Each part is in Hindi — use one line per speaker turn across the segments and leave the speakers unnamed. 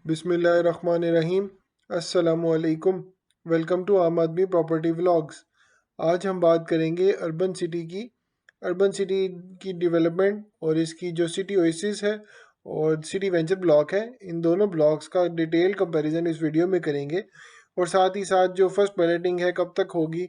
बिस्मिल्लाहिर्रहमानिर्रहीम। अस्सलामुअलैकुम। वेलकम टू आम आदमी प्रॉपर्टी व्लॉग्स। आज हम बात करेंगे अर्बन सिटी की डेवलपमेंट और इसकी जो सिटी ओएसिस है और सिटी वेंचर ब्लॉक है, इन दोनों ब्लॉक्स का डिटेल कंपैरिजन इस वीडियो में करेंगे। और साथ ही साथ जो फर्स्ट बैलेटिंग है कब तक होगी,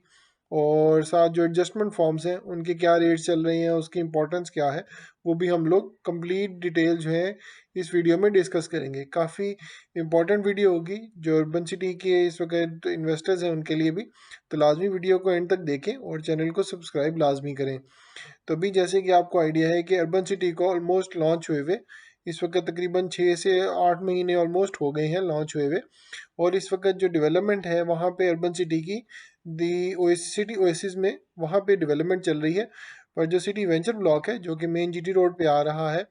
और साथ जो एडजस्टमेंट फॉर्म्स हैं उनके क्या रेट्स चल रहे हैं, उसकी इंपॉर्टेंस क्या है, वो भी हम लोग कंप्लीट डिटेल जो है इस वीडियो में डिस्कस करेंगे। काफ़ी इंपॉर्टेंट वीडियो होगी जो अर्बन सिटी के इस वक्त इन्वेस्टर्स हैं उनके लिए भी। तो लाजमी वीडियो को एंड तक देखें और चैनल को सब्सक्राइब लाजमी करें। तो अभी जैसे कि आपको आइडिया है कि अर्बन सिटी को ऑलमोस्ट लॉन्च हुए हुए इस वक्त तकरीबन 6 से 8 महीने ऑलमोस्ट हो गए हैं लॉन्च हुए हुए। और इस वक्त जो डेवलपमेंट है वहाँ पे अर्बन सिटी की दी सिटी ओएसिस में वहाँ पे डेवलपमेंट चल रही है। पर जो सिटी वेंचर ब्लॉक है जो कि मेन जीटी रोड पे आ रहा है,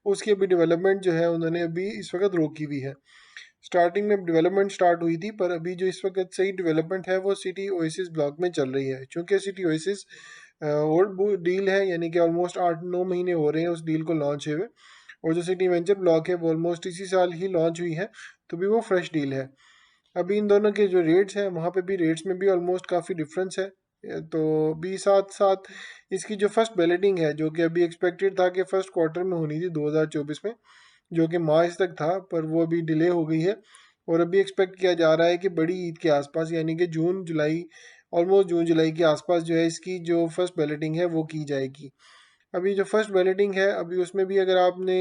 उसकी अभी डेवलपमेंट जो है उन्होंने अभी इस वक्त रोकी हुई है। स्टार्टिंग में डेवलपमेंट स्टार्ट हुई थी, पर अभी जो इस वक्त सही डेवलपमेंट है वो सिटी ओएसिस ब्लॉक में चल रही है। चूँकि सिटी ओएसिस ओल्ड डील है, यानी कि ऑलमोस्ट 8-9 महीने हो रहे हैं उस डील को लॉन्च हुए, और जो सिटी वेंचर ब्लॉक है वो ऑलमोस्ट इसी साल ही लॉन्च हुई है, तो भी वो फ्रेश डील है। अभी इन दोनों के जो रेट्स हैं वहाँ पे भी रेट्स में भी ऑलमोस्ट काफ़ी डिफरेंस है। तो भी साथ साथ इसकी जो फर्स्ट बैलेटिंग है जो कि अभी एक्सपेक्टेड था कि फर्स्ट क्वार्टर में होनी थी 2024 में, जो कि मार्च तक था, पर वो अभी डिले हो गई है। और अभी एक्सपेक्ट किया जा रहा है कि बड़ी ईद के आसपास, यानी कि जून जुलाई, ऑलमोस्ट जून जुलाई के आसपास जो है इसकी जो फर्स्ट बैलेटिंग है वो की जाएगी। अभी जो फर्स्ट बैलेटिंग है अभी उसमें भी अगर आपने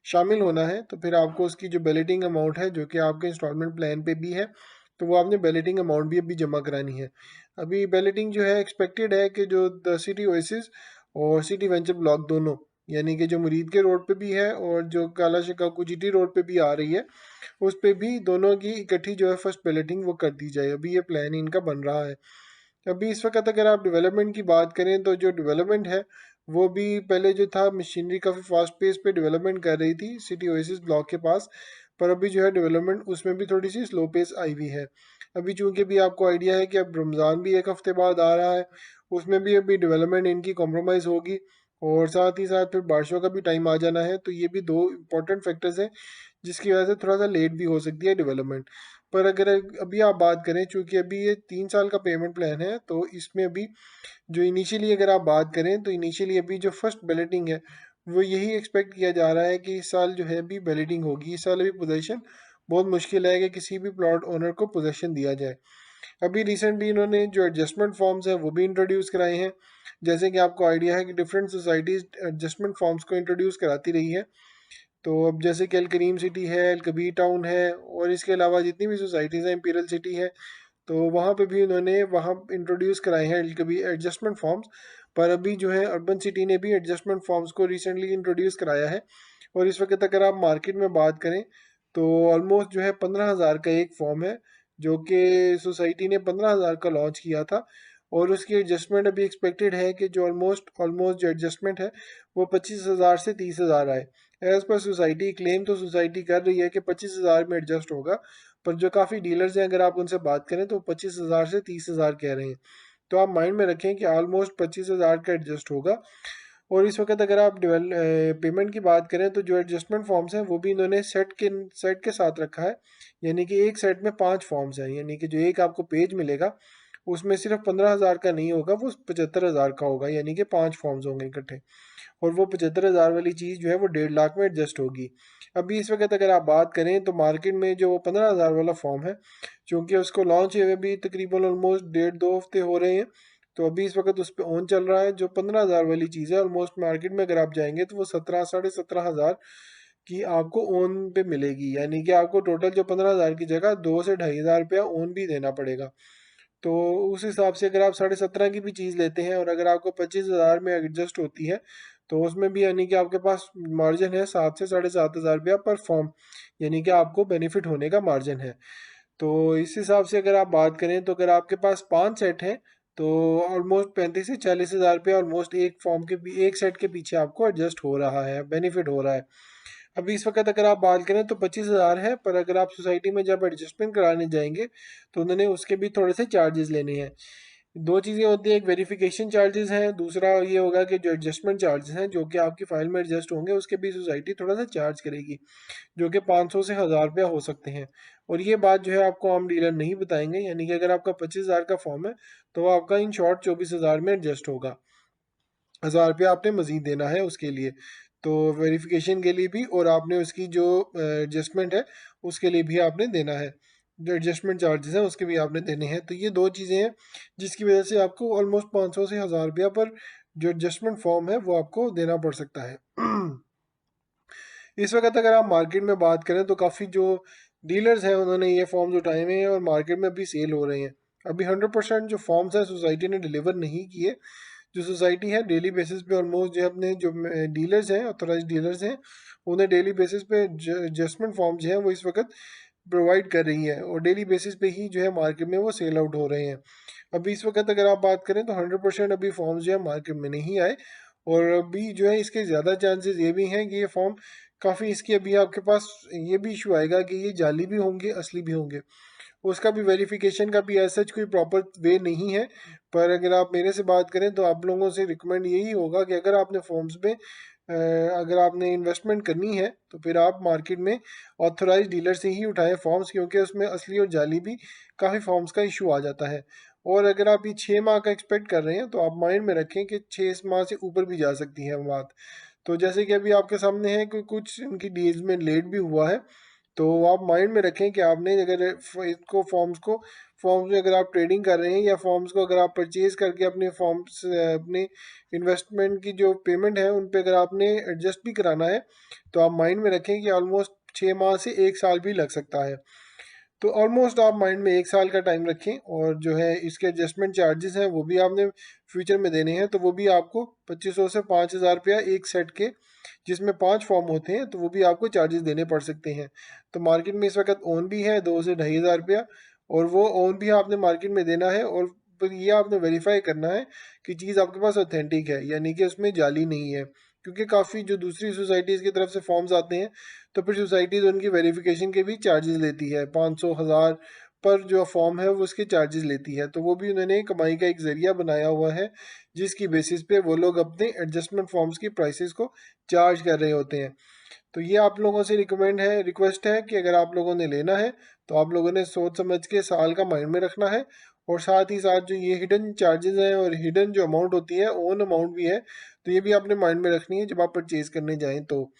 शामिल होना है तो फिर आपको उसकी जो बैलेटिंग अमाउंट है जो कि आपके इंस्टॉलमेंट प्लान पे भी है, तो वो आपने बैलेटिंग अमाउंट भी अभी जमा करानी है। अभी बैलेटिंग जो है एक्सपेक्टेड है कि जो द सिटी ओएसिस और सिटी वेंचर ब्लॉक दोनों, यानी कि जो मुरीद के रोड पे भी है और जो काला शिकागो जीटी रोड पे भी आ रही है, उस पे भी दोनों की इकट्ठी जो है फर्स्ट बैलेटिंग वो कर दी जाए। अभी ये प्लान इनका बन रहा है। अभी इस वक्त अगर आप डेवलपमेंट की बात करें तो जो डेवलपमेंट है वो भी पहले जो था मशीनरी काफ़ी फास्ट पेस पे डेवलपमेंट कर रही थी सिटी ओएसिस ब्लॉक के पास, पर अभी जो है डेवलपमेंट उसमें भी थोड़ी सी स्लो पेस आई हुई है। अभी चूंकि भी आपको आइडिया है कि अब रमज़ान भी एक हफ्ते बाद आ रहा है, उसमें भी अभी डेवलपमेंट इनकी कॉम्प्रोमाइज़ होगी, और साथ ही साथ फिर बारिशों का भी टाइम आ जाना है, तो ये भी दो इंपॉर्टेंट फैक्टर्स हैं जिसकी वजह से थोड़ा सा लेट भी हो सकती है डेवलपमेंट। पर अगर अभी आप बात करें, चूंकि अभी ये 3 साल का पेमेंट प्लान है, तो इसमें अभी जो इनिशियली अगर आप बात करें तो इनिशियली अभी जो फर्स्ट बैलेटिंग है वो यही एक्सपेक्ट किया जा रहा है कि इस साल जो है अभी बैलेटिंग होगी। इस साल अभी पोजेशन बहुत मुश्किल है कि किसी भी प्लॉट ओनर को पोजेशन दिया जाए। अभी रिसेंटली इन्होंने जो एडजस्टमेंट फॉर्म्स हैं वो भी इंट्रोड्यूस कराए हैं। जैसे कि आपको आइडिया है कि डिफरेंट सोसाइटीज़ एडजस्टमेंट फॉर्म्स को इंट्रोड्यूस कराती रही है। तो अब जैसे कि अल करीम सिटी है, अल कबीर टाउन है, और इसके अलावा जितनी भी सोसाइटीज़ हैं, इंपीरियल सिटी है, तो वहाँ पे भी उन्होंने वहाँ इंट्रोड्यूस कराए हैं कभी एडजस्टमेंट फॉर्म्स। पर अभी जो है अर्बन सिटी ने भी एडजस्टमेंट फॉर्म्स को रिसेंटली इंट्रोड्यूस कराया है। और इस वक्त अगर आप मार्केट में बात करें तो ऑलमोस्ट जो है 15,000 का एक फॉर्म है जो कि सोसाइटी ने 15,000 का लॉन्च किया था। और उसकी एडजस्टमेंट अभी एक्सपेक्टेड है कि जो ऑलमोस्ट ऑलमोस्ट जो एडजस्टमेंट है वो 25,000 से 30,000 आए। एज पर सोसाइटी क्लेम तो सोसाइटी कर रही है कि 25,000 में एडजस्ट होगा, पर जो काफ़ी डीलर्स हैं अगर आप उनसे बात करें तो 25,000 से 30,000 कह रहे हैं। तो आप माइंड में रखें कि ऑलमोस्ट 25,000 का एडजस्ट होगा। और इस वक्त अगर आप पेमेंट की बात करें तो जो एडजस्टमेंट फॉर्म्स हैं वो भी इन्होंने सेट के साथ रखा है। यानी कि एक सेट में 5 फॉर्म्स हैं, यानी कि जो एक आपको पेज मिलेगा उसमें सिर्फ 15,000 का नहीं होगा, वो 75,000 का होगा, यानी कि 5 फॉर्म्स होंगे इकट्ठे। और वो 75,000 वाली चीज़ जो है वो 1.5 लाख में एडजस्ट होगी। अभी इस वक्त अगर आप बात करें तो मार्केट में जो 15,000 वाला फॉर्म है, चूँकि उसको लॉन्च हुए भी तकरीबन ऑलमोस्ट 1.5-2 हफ्ते हो रहे हैं, तो अभी इस वक्त उस पर ऑन चल रहा है। जो 15,000 वाली चीज़ है ऑलमोस्ट मार्केट में अगर आप जाएंगे तो वो 17-17,500 की आपको ओन पे मिलेगी, यानी कि आपको टोटल जो 15,000 की जगह 2 से 2,500 रुपया ओन भी देना पड़ेगा। तो उस हिसाब से अगर आप 17.5 की भी चीज़ लेते हैं और अगर आपको 25,000 में एडजस्ट होती है, तो उसमें भी यानी कि आपके पास मार्जिन है 7 से 7,500 रुपया पर फॉर्म, यानी कि आपको बेनिफिट होने का मार्जिन है। तो इस हिसाब से अगर आप बात करें तो अगर आपके पास 5 सेट हैं तो ऑलमोस्ट 35 से 40,000 रुपया ऑलमोस्ट एक फॉर्म के एक सेट के पीछे आपको एडजस्ट हो रहा है, बेनिफिट हो रहा है। अभी इस वक्त अगर आप बात करें तो 25,000 है, पर अगर आप सोसाइटी में जब एडजस्टमेंट कराने जाएंगे तो उन्होंने उसके भी थोड़े से चार्जेस लेने हैं। दो चीज़ें होती हैं, एक वेरिफिकेशन चार्जेस हैं, दूसरा ये होगा कि जो एडजस्टमेंट चार्जेस हैं जो कि आपकी फ़ाइल में एडजस्ट होंगे उसके भी सोसाइटी थोड़ा सा चार्ज करेगी, जो कि 500 से 1000 रुपया हो सकते हैं। और ये बात जो है आपको आम डीलर नहीं बताएंगे, यानी कि अगर आपका 25,000 का फॉर्म है तो वो आपका इन शॉर्ट 24,000 में एडजस्ट होगा। 1000 रुपया आपने मज़ीद देना है उसके लिए, तो वेरिफिकेशन के लिए भी, और आपने उसकी जो एडजस्टमेंट है उसके लिए भी आपने देना है, जो एडजस्टमेंट चार्जेस हैं उसके भी आपने देने हैं। तो ये दो चीज़ें हैं जिसकी वजह से आपको ऑलमोस्ट 500 से 1000 रुपया पर जो एडजस्टमेंट फॉर्म है वो आपको देना पड़ सकता है। इस वक्त अगर आप मार्केट में बात करें तो काफ़ी जो डीलर्स हैं उन्होंने ये फॉर्म्स उठाए हुए हैं और मार्केट में अभी सेल हो रहे हैं। अभी 100% जो फॉर्म्स हैं सोसाइटी ने डिलीवर नहीं किए। जो सोसाइटी है डेली बेसिस पे ऑलमोस्ट जो अपने जो डीलर्स हैं, ऑथोराइज डीलर्स हैं, उन्हें डेली बेसिस पे एडजस्टमेंट फॉर्म जो है वो इस वक्त प्रोवाइड कर रही है और डेली बेसिस पे ही जो है मार्केट में वो सेल आउट हो रहे हैं। अभी इस वक्त अगर आप बात करें तो 100% अभी फॉर्म्स जो है मार्केट में नहीं आए, और अभी जो है इसके ज़्यादा चांसेस ये भी हैं कि ये फॉर्म काफ़ी, इसकी अभी आपके पास ये भी इशू आएगा कि ये जाली भी होंगे असली भी होंगे, उसका भी वेरिफिकेशन का भी ऐसा कोई प्रॉपर वे नहीं है। पर अगर आप मेरे से बात करें तो आप लोगों से रिकमेंड यही होगा कि अगर आपने फॉर्म्स में अगर आपने इन्वेस्टमेंट करनी है तो फिर आप मार्केट में ऑथोराइज डीलर से ही उठाएं फॉर्म्स, क्योंकि उसमें असली और जाली भी काफ़ी फॉर्म्स का इशू आ जाता है। और अगर आप ये 6 माह का एक्सपेक्ट कर रहे हैं तो आप माइंड में रखें कि 6 माह से ऊपर भी जा सकती है बात। तो जैसे कि अभी आपके सामने है कि कुछ इनकी डील्स में लेट भी हुआ है, तो आप माइंड में रखें कि आपने अगर इसको फॉर्म्स में अगर आप ट्रेडिंग कर रहे हैं या फॉर्म्स को अगर आप परचेज करके अपने फॉर्म्स अपने इन्वेस्टमेंट की जो पेमेंट है उन पे अगर आपने एडजस्ट भी कराना है तो आप माइंड में रखें कि ऑलमोस्ट 6 माह से 1 साल भी लग सकता है। तो ऑलमोस्ट आप माइंड में 1 साल का टाइम रखें, और जो है इसके एडजस्टमेंट चार्जेस हैं वो भी आपने फ्यूचर में देने हैं, तो वो भी आपको 2500 से 5,000 रुपया एक सेट के, जिसमें 5 फॉर्म होते हैं, तो वो भी आपको चार्जेस देने पड़ सकते हैं। तो मार्केट में इस वक्त ओन भी है 2 से 2,500 रुपया, और वो ओन भी आपने मार्केट में देना है, और फिर ये आपने वेरीफाई करना है कि चीज़ आपके पास ऑथेंटिक है, यानी कि उसमें जाली नहीं है। क्योंकि काफ़ी जो दूसरी सोसाइटीज़ की तरफ से फॉर्म्स आते हैं तो फिर सोसाइटीज़ उनकी वेरिफिकेशन के भी चार्जेस लेती है, 500 हज़ार पर जो फॉर्म है वो उसके चार्जेस लेती है। तो वो भी उन्होंने कमाई का एक ज़रिया बनाया हुआ है जिसकी बेसिस पे वो लोग अपने एडजस्टमेंट फॉर्म्स की प्राइसेस को चार्ज कर रहे होते हैं। तो ये आप लोगों से रिक्वेस्ट है कि अगर आप लोगों ने लेना है तो आप लोगों ने सोच समझ के साल का माइंड में रखना है, और साथ ही साथ जो ये हिडन चार्जेस हैं और हिडन जो अमाउंट होती है ओन अमाउंट भी है, तो ये भी आपने माइंड में रखनी है जब आप परचेज करने जाएं। तो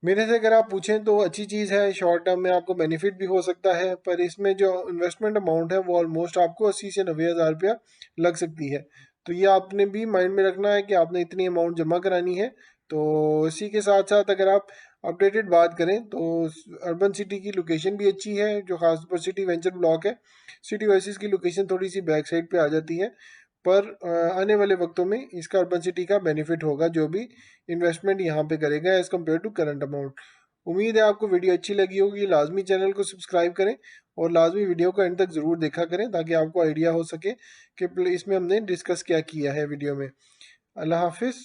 मेरे से अगर आप पूछें तो अच्छी चीज़ है, शॉर्ट टर्म में आपको बेनिफिट भी हो सकता है, पर इसमें जो इन्वेस्टमेंट अमाउंट है वो ऑलमोस्ट आपको 80 से 90 हज़ार रुपया लग सकती है। तो ये आपने भी माइंड में रखना है कि आपने इतनी अमाउंट जमा करानी है। तो इसी के साथ साथ अगर आप अपडेटेड बात करें तो अर्बन सिटी की लोकेशन भी अच्छी है, जो खासतौर पर सिटी वेंचर ब्लॉक है। सिटी ओएसिस की लोकेशन थोड़ी सी बैक साइड पे आ जाती है, पर आने वाले वक्तों में इसका अर्बन सिटी का बेनिफिट होगा जो भी इन्वेस्टमेंट यहाँ पे करेगा as compare to current amount. उम्मीद है आपको वीडियो अच्छी लगी होगी। लाजमी चैनल को सब्सक्राइब करें और लाजमी वीडियो को एंड तक ज़रूर देखा करें ताकि आपको आइडिया हो सके कि इसमें हमने डिस्कस क्या किया है वीडियो में। अल्लाह हाफिज़।